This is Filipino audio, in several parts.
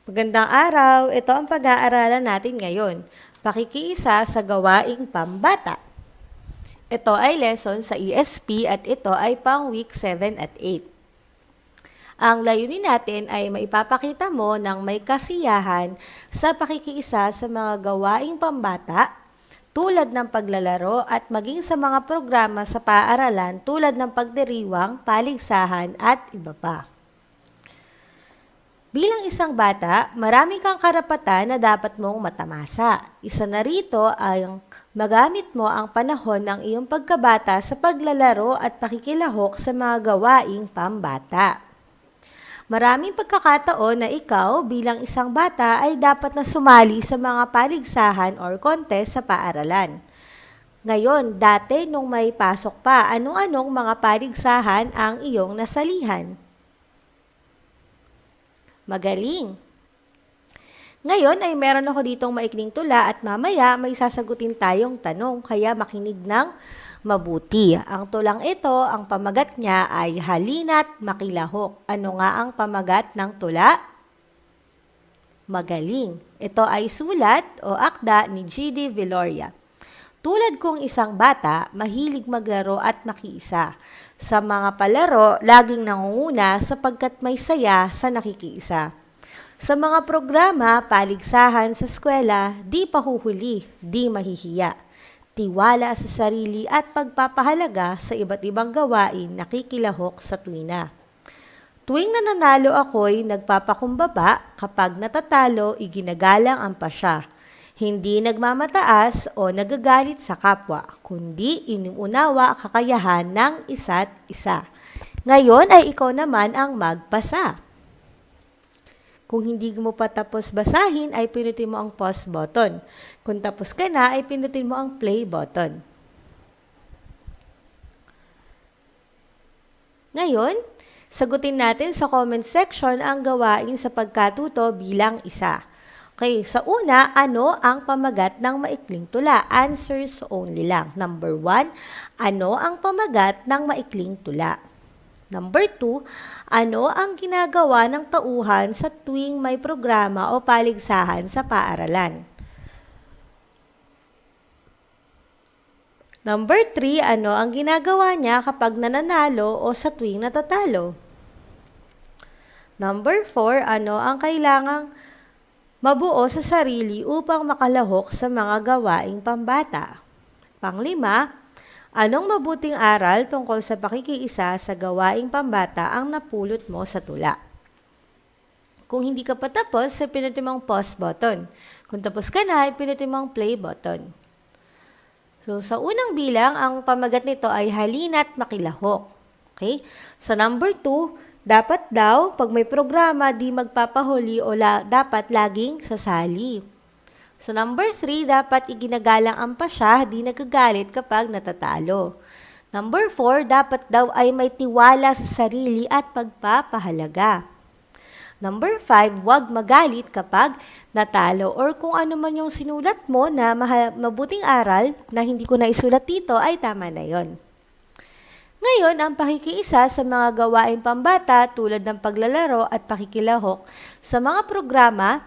Magandang araw! Ito ang pag-aaralan natin ngayon. Pakikiisa sa gawaing pambata. Ito ay lesson sa ESP at ito ay pang week 7 at 8. Ang layunin natin ay maipapakita mo ng may kasiyahan sa pakikiisa sa mga gawaing pambata tulad ng paglalaro at maging sa mga programa sa paaralan tulad ng pagdiriwang, paligsahan at iba pa. Bilang isang bata, marami kang karapatan na dapat mong matamasa. Isa na rito ay magamit mo ang panahon ng iyong pagkabata sa paglalaro at pakikilahok sa mga gawaing pambata. Maraming pagkakataon na ikaw bilang isang bata ay dapat na sumali sa mga paligsahan or contest sa paaralan. Ngayon, dati nung may pasok pa, anong-anong mga paligsahan ang iyong nasalihan? Magaling! Ngayon ay meron ako ditong maikling tula at mamaya may sasagutin tayong tanong kaya makinig ng mabuti. Ang tulang ito, ang pamagat niya ay halina't makilahok. Ano nga ang pamagat ng tula? Magaling! Ito ay sulat o akda ni G.D. Villoria. Tulad kong isang bata, mahilig maglaro at makiisa. Sa mga palaro, laging nangunguna sapagkat may saya sa nakikiisa. Sa mga programa, paligsahan sa eskwela, di pahuhuli, di mahihiya. Tiwala sa sarili at pagpapahalaga sa iba't ibang gawain nakikilahok sa tuwina. Tuwing nananalo ako'y nagpapakumbaba, kapag natatalo, iginagalang ang pasya. Hindi nagmamataas o nagagalit sa kapwa, kundi inuunawa kakayahan ng isa't isa. Ngayon ay ikaw naman ang magpasa. Kung hindi mo pa tapos basahin, ay pinutin mo ang pause button. Kung tapos ka na, ay pinutin mo ang play button. Ngayon, sagutin natin sa comment section ang gawain sa pagkatuto bilang isa. Okay, sa una, ano ang pamagat ng maikling tula? Answers only lang. Number 1, ano ang pamagat ng maikling tula? Number 2, ano ang ginagawa ng tauhan sa tuwing may programa o paligsahan sa paaralan? Number 3, ano ang ginagawa niya kapag nananalo o sa tuwing natatalo? Number 4, ano ang kailangang mabuo sa sarili upang makalahok sa mga gawaing pambata? Panglima, anong mabuting aral tungkol sa pakikiisa sa gawaing pambata ang napulot mo sa tula? Kung hindi ka pa tapos, pinutin mo ang pause button. Kung tapos ka na, pinutin mo ang play button. So, sa unang bilang, ang pamagat nito ay halina't makilahok. Okay? Sa number 2, dapat daw, pag may programa, di magpapahuli o dapat laging sasali. Sa number 3, dapat iginagalang ang pasya, di nagagalit kapag natatalo. Number 4, dapat daw ay may tiwala sa sarili at pagpapahalaga. Number 5, huwag magalit kapag natalo or kung ano man yung sinulat mo na mabuting aral na hindi ko na isulat dito ay tama na yon. Ngayon, ang pakikiisa sa mga gawaing pambata tulad ng paglalaro at pakikilahok sa mga programa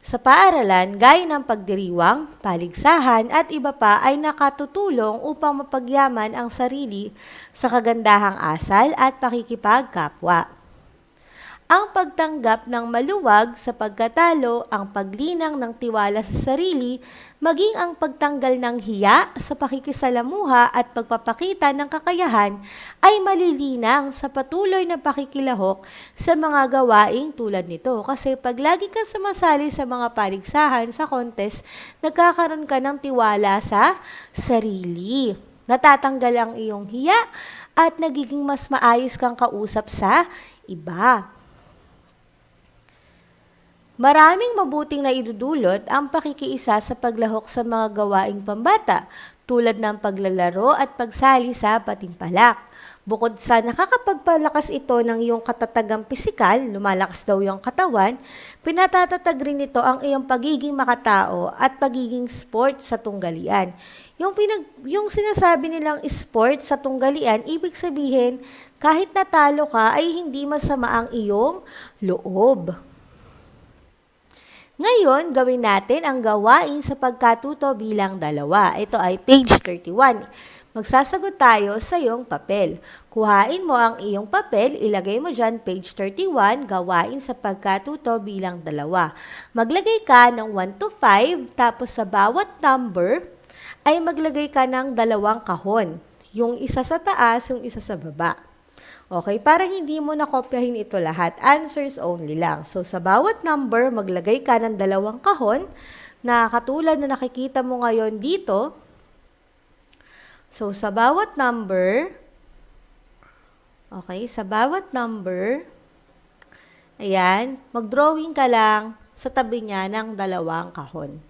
sa paaralan gaya ng pagdiriwang, paligsahan at iba pa ay nakatutulong upang mapagyaman ang sarili sa kagandahang asal at pakikipagkapwa. Ang pagtanggap ng maluwag sa pagkatalo, ang paglinang ng tiwala sa sarili, maging ang pagtanggal ng hiya sa pakikisalamuha at pagpapakita ng kakayahan ay malilinang sa patuloy na pakikilahok sa mga gawaing tulad nito. Kasi pag lagi kang sumasali sa mga paligsahan sa contest, nagkakaroon ka ng tiwala sa sarili. Natatanggal ang iyong hiya at nagiging mas maayos kang kausap sa iba. Maraming mabuting naidudulot ang pakikiisa sa paglahok sa mga gawaing pambata tulad ng paglalaro at pagsali sa patimpalak. Bukod sa nakakapagpalakas ito ng iyong katatagang pisikal, lumalakas daw yung katawan, pinatatatag rin ito ang iyong pagiging makatao at pagiging sport sa tunggalian. Yung sinasabi nilang sport sa tunggalian, ibig sabihin kahit natalo ka ay hindi masama ang iyong loob. Ngayon, gawin natin ang gawain sa pagkatuto bilang dalawa. Ito ay page 31. Magsasagot tayo sa iyong papel. Kuhain mo ang iyong papel, ilagay mo dyan page 31, gawain sa pagkatuto bilang dalawa. Maglagay ka ng 1 to 5, tapos sa bawat number ay maglagay ka ng dalawang kahon. Yung isa sa taas, yung isa sa baba. Okay, para hindi mo nakopyahin ito lahat, answers only lang. So, sa bawat number, maglagay ka ng dalawang kahon na katulad na nakikita mo ngayon dito. So, sa bawat number, okay, sa bawat number, ayan, mag-drawing ka lang sa tabi niya ng dalawang kahon.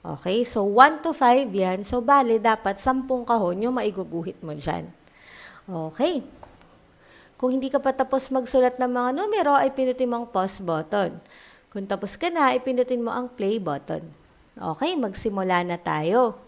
Okay, so 1 to 5 yan. So, bale, dapat 10 kahon yung maiguguhit mo dyan. Okay. Kung hindi ka pa tapos magsulat ng mga numero, ay pinutin mo ang pause button. Kung tapos ka na, ay pinutin mo ang play button. Okay, magsimula na tayo.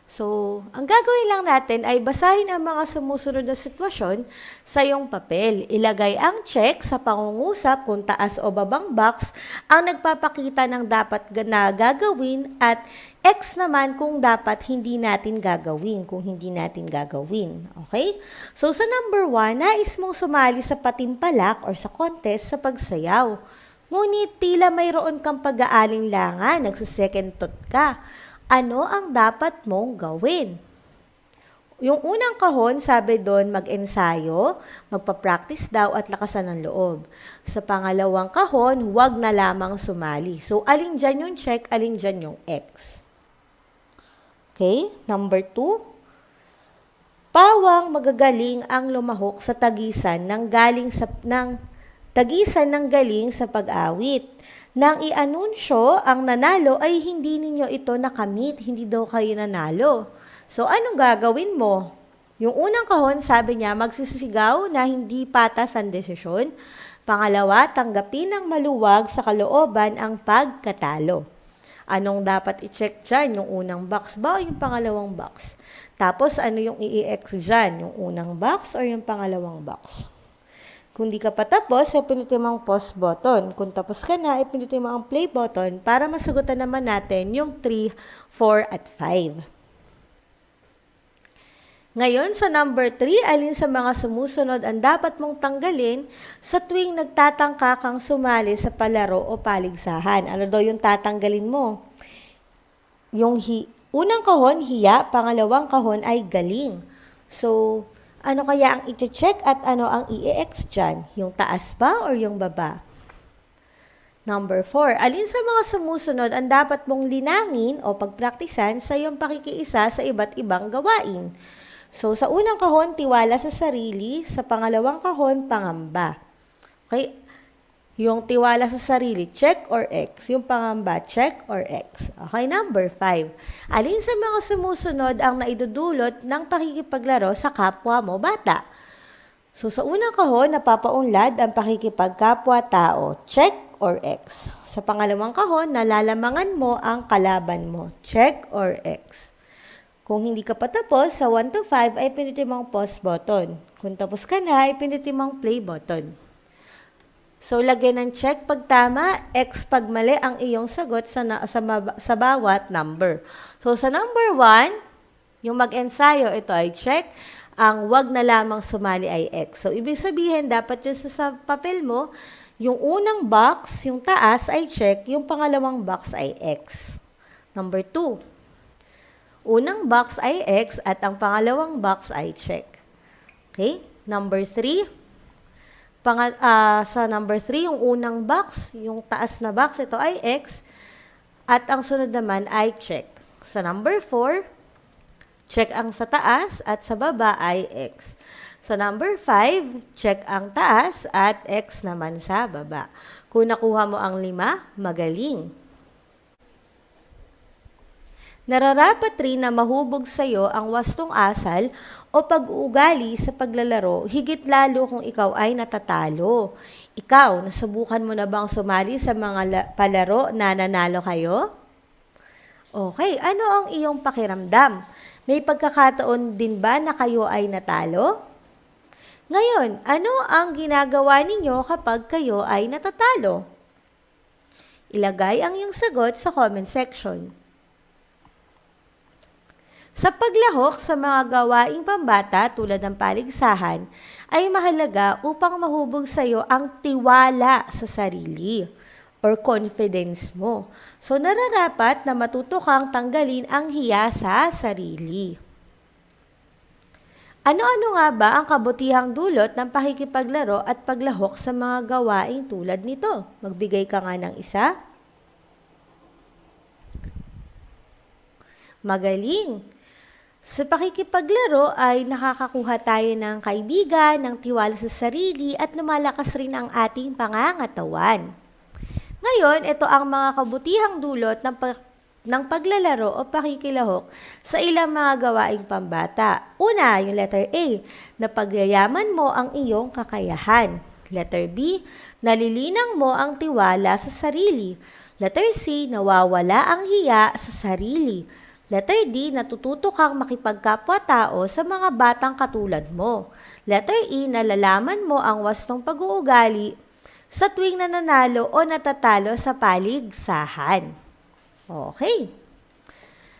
So, ang gagawin lang natin ay basahin ang mga sumusunod na sitwasyon sa iyong papel. Ilagay ang check sa pangungusap kung taas o babang box ang nagpapakita ng dapat na gagawin at X naman kung dapat hindi natin gagawin, kung hindi natin gagawin. Okay? So, sa number 1, nais mong sumali sa patimpalak or sa contest sa pagsayaw. Ngunit tila mayroon kang pag-aalinlangan, nagsisecond thought ka. Ano ang dapat mong gawin? Yung unang kahon, sabi doon, mag-ensayo, magpa-practice daw at lakasan ng loob. Sa pangalawang kahon, huwag na lamang sumali. So, alin dyan yung check, alin dyan yung X. Okay, number 2. Pawang magagaling ang lumahok sa tagisan ng galing sa pag-awit. Nang i-anunsyo ang nanalo ay hindi ninyo ito nakamit, hindi daw kayo nanalo. So, anong gagawin mo? Yung unang kahon, sabi niya, magsisigaw na hindi patas ang desisyon. Pangalawa, tanggapin ng maluwag sa kalooban ang pagkatalo. Anong dapat i-check dyan? Yung unang box ba o yung pangalawang box? Tapos, ano yung i-X dyan? Yung unang box o yung pangalawang box? Kung di ka pa tapos, ay pinutin mo ang pause button. Kung tapos ka na, ay pinutin mo ang play button para masagutan naman natin yung 3, 4, at 5. Ngayon, sa number 3, alin sa mga sumusunod ang dapat mong tanggalin sa tuwing nagtatangka kang sumali sa palaro o paligsahan? Ano daw yung tatanggalin mo? Yung unang kahon, hiya. Pangalawang kahon ay galing. So, ano kaya ang iti-check at ano ang i-X dyan? Yung taas ba or yung baba? Number 4, alin sa mga sumusunod ang dapat mong linangin o pagpraktisan sa iyong pakikiisa sa iba't ibang gawain? So, sa unang kahon, tiwala sa sarili. Sa pangalawang kahon, pangamba. Okay? Yung tiwala sa sarili, check or X. Yung pangamba, check or X. Okay, number 5. Alin sa mga sumusunod ang naidudulot ng pakikipaglaro sa kapwa mo bata? So, sa unang kahon, napapaunlad ang pakikipagkapwa-tao, check or X. Sa pangalawang kahon, nalalamangan mo ang kalaban mo, check or X. Kung hindi ka pa tapos, sa 1 to 5 ay pinutin mo ang pause button. Kung tapos ka na, ay pinutin mo ang play button. So, lagyan ng check pag tama, X pag mali ang iyong sagot sa bawat number. So, sa number 1, yung mag-ensayo, ito ay check. Ang wag na lamang sumali ay X. So, ibig sabihin, dapat yung sa papel mo, yung unang box, yung taas ay check, yung pangalawang box ay X. Number 2, unang box ay X at ang pangalawang box ay check. Okay? Number 3, sa number 3, yung unang box, yung taas na box, ito ay X, at ang sunod naman ay check. Sa number 4, check ang sa taas at sa baba ay X. Sa number 5, check ang taas at X naman sa baba. Kung nakuha mo ang 5, magaling. Nararapat rin na mahubog sa iyo ang wastong asal o pag-uugali sa paglalaro, higit lalo kung ikaw ay natatalo. Ikaw, nasubukan mo na bang sumali sa mga palaro na nanalo kayo? Okay, ano ang iyong pakiramdam? May pagkakataon din ba na kayo ay natalo? Ngayon, ano ang ginagawa ninyo kapag kayo ay natatalo? Ilagay ang iyong sagot sa comment section. Sa paglahok sa mga gawaing pambata tulad ng paligsahan, ay mahalaga upang mahubog sa iyo ang tiwala sa sarili or confidence mo. So nararapat na matuto kang tanggalin ang hiya sa sarili. Ano-ano nga ba ang kabutihang dulot ng pakikipaglaro at paglahok sa mga gawaing tulad nito? Magbigay ka nga ng isa. Magaling! Sa pakikipaglaro ay nakakakuha tayo ng kaibigan, ng tiwala sa sarili at lumalakas rin ang ating pangangatawan. Ngayon, ito ang mga kabutihang dulot ng paglalaro o pakikilahok sa ilang mga gawaing pambata. Una, yung letter A, napagyayaman mo ang iyong kakayahan. Letter B, nalilinang mo ang tiwala sa sarili. Letter C, nawawala ang hiya sa sarili. Letter D, natututo kang makipagkapwa-tao sa mga batang katulad mo. Letter E, nalalaman mo ang wastong pag-uugali sa tuwing nananalo o natatalo sa paligsahan. Okay.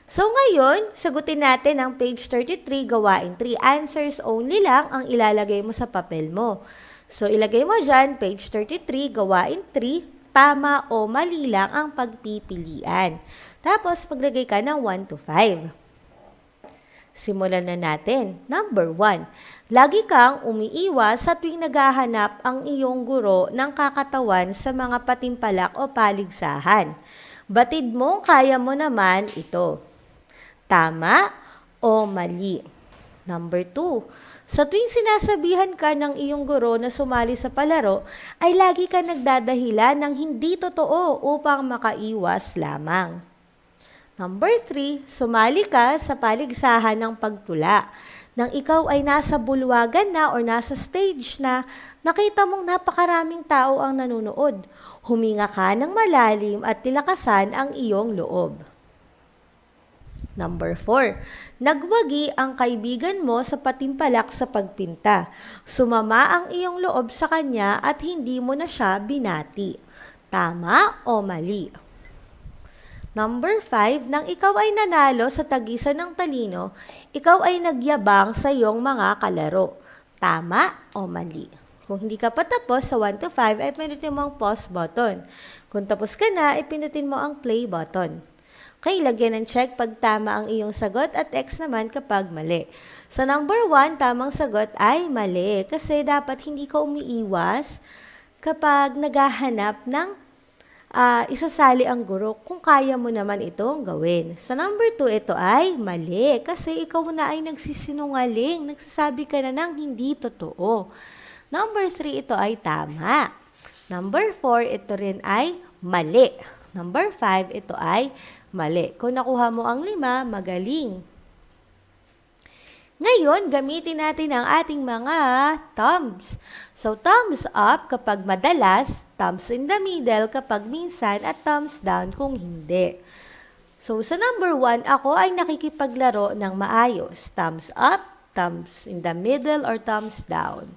So ngayon, sagutin natin ang page 33, gawain 3. Answers only lang ang ilalagay mo sa papel mo. So ilagay mo dyan, page 33, gawain 3, tama o mali lang ang pagpipilian. Tapos, paglagay ka ng 1 to 5. Simulan na natin. Number 1. Lagi kang umiiwas sa tuwing naghahanap ang iyong guro ng kakatawan sa mga patimpalak o paligsahan. Batid mo, kaya mo naman ito. Tama o mali? Number 2. Sa tuwing sinasabihan ka ng iyong guro na sumali sa palaro, ay lagi ka nagdadahilan ng hindi totoo upang makaiwas lamang. Number 3, sumali ka sa paligsahan ng pagtula. Nang ikaw ay nasa bulwagan na or nasa stage na, nakita mong napakaraming tao ang nanonood. Huminga ka ng malalim at tilakasan ang iyong loob. Number 4, nagwagi ang kaibigan mo sa patimpalak sa pagpinta. Sumama ang iyong loob sa kanya at hindi mo na siya binati. Tama o mali? Number 5, nang ikaw ay nanalo sa tagisan ng talino, ikaw ay nagyabang sa iyong mga kalaro. Tama o mali? Kung hindi ka pa tapos sa 1 to 5, ay pinutin mo ang pause button. Kung tapos ka na, ay pinutin mo ang play button. Okay, lagyan ng check pag tama ang iyong sagot at X naman kapag mali. Sa number 1, tamang sagot ay mali kasi dapat hindi ka umiiwas kapag naghahanap ng isasali ang guro kung kaya mo naman itong gawin. Sa number 2, ito ay mali kasi ikaw na ay nagsisinungaling, nagsasabi ka na ng hindi totoo. Number 3, ito ay tama. Number 4, ito rin ay mali. Number 5, ito ay mali. Kung nakuha mo ang 5, magaling. Ngayon, gamitin natin ang ating mga thumbs. So, thumbs up kapag madalas, thumbs in the middle kapag minsan, at thumbs down kung hindi. So, sa number 1, ako ay nakikipaglaro ng maayos. Thumbs up, thumbs in the middle, or thumbs down.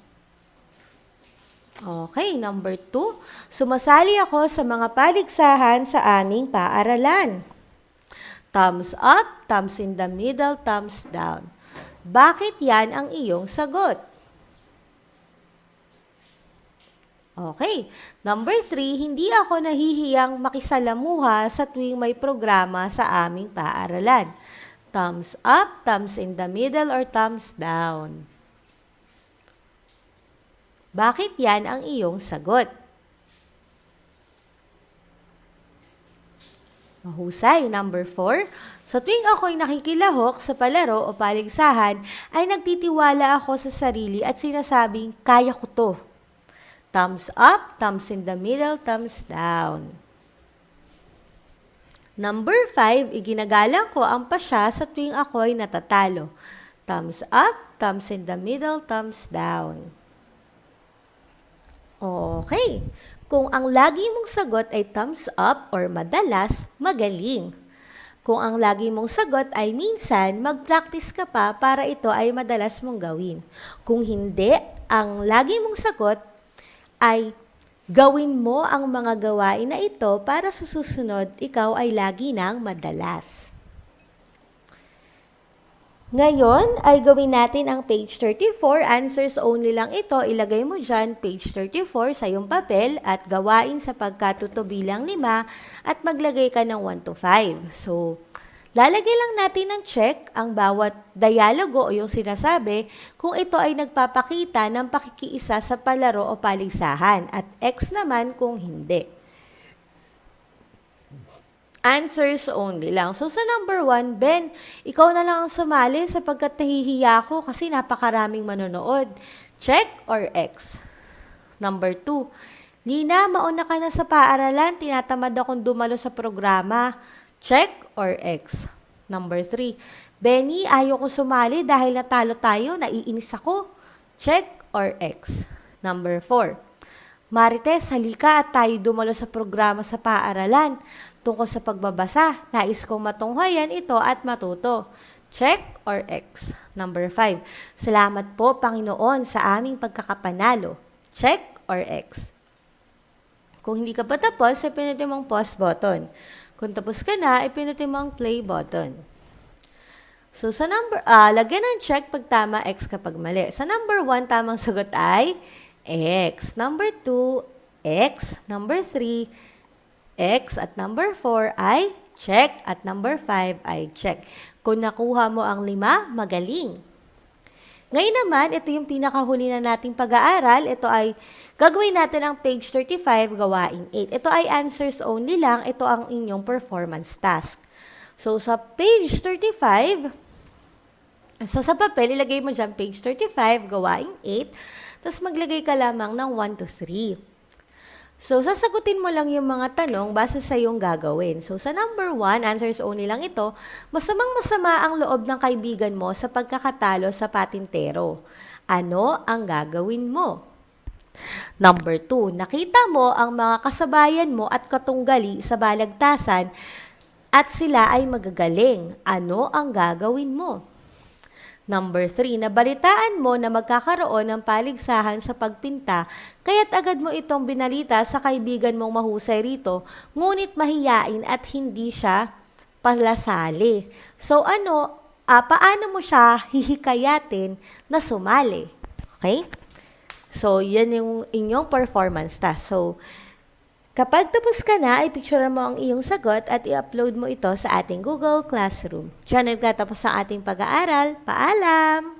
Okay, number 2, sumasali ako sa mga paligsahan sa aming paaralan. Thumbs up, thumbs in the middle, thumbs down. Bakit yan ang iyong sagot? Okay. Number 3, hindi ako nahihiyang makisalamuha sa tuwing may programa sa aming paaralan. Thumbs up, thumbs in the middle, or thumbs down. Bakit yan ang iyong sagot? Mahusay. Number 4, sa tuwing ako'y nakikilahok sa palaro o paligsahan, ay nagtitiwala ako sa sarili at sinasabing, kaya ko to. Thumbs up, thumbs in the middle, thumbs down. Number 5, iginagalang ko ang pasya sa tuwing ako'y natatalo. Thumbs up, thumbs in the middle, thumbs down. Okay. Kung ang lagi mong sagot ay thumbs up or madalas, magaling. Kung ang lagi mong sagot ay minsan, mag-practice ka pa para ito ay madalas mong gawin. Kung hindi, ang lagi mong sagot ay Gawin mo ang mga gawain na ito para sa susunod ikaw ay lagi nang madalas. Ngayon ay gawin natin ang page 34. Answers only lang ito. Ilagay mo dyan, page 34 sa iyong papel at gawain sa pagkatuto bilang 5 at maglagay ka ng 1 to 5. So, lalagay lang natin ng check ang bawat dialogo o yung sinasabi kung ito ay nagpapakita ng pakikiisa sa palaro o paligsahan at X naman kung hindi. Answers only lang. So, sa number 1, Ben, ikaw na lang ang sumali sapagkat nahihiya ako kasi napakaraming manonood. Check or X? Number 2, Nina, mauna ka na sa paaralan, tinatamad akong dumalo sa programa. Check or X? Number 3, Benny, ayaw ko sumali dahil natalo tayo, naiinis ako. Check or X? Number 4, Marites, halika at tayo dumalo sa programa sa paaralan. Tungkol sa pagbabasa, nais kong matunghayan ito at matuto. Check or X? Number 5, salamat po Panginoon sa aming pagkakapanalo. Check or X? Kung hindi ka pa tapos, pinutin mong pause button. Kung tapos ka na, pinutin mong play button. So, sa number, lagyan ng check pag tama, X kapag mali. Sa number 1, tamang sagot ay X. Number 2, X. Number 3, X. At number 4 ay check. At number 5 ay check. Kung nakuha mo ang 5, magaling. Ngayon naman, ito yung pinakahuli na nating pag-aaral. Ito ay gagawin natin ang page 35, gawain 8. Ito ay answers only lang. Ito ang inyong performance task. So, sa page 35, sa papel, ilagay mo dyan page 35, gawain 8. Tapos maglagay ka lamang ng 1 to 3. So, sasagutin mo lang yung mga tanong base sa iyong gagawin. So, sa number 1, answers only lang ito, masamang-masama ang loob ng kaibigan mo sa pagkakatalo sa patintero. Ano ang gagawin mo? Number 2, nakita mo ang mga kasabayan mo at katunggali sa balagtasan at sila ay magagaling. Ano ang gagawin mo? Number 3, nabalitaan mo na magkakaroon ng paligsahan sa pagpinta, kaya't agad mo itong binalita sa kaibigan mong mahusay rito, ngunit mahiyain at hindi siya palasali. So paano mo siya hihikayatin na sumali? Okay? So, yan yung inyong performance task. So, kapag tapos ka na, i-picture mo ang iyong sagot at i-upload mo ito sa ating Google Classroom. Diyan nagtatapos ang ating pag-aaral. Paalam!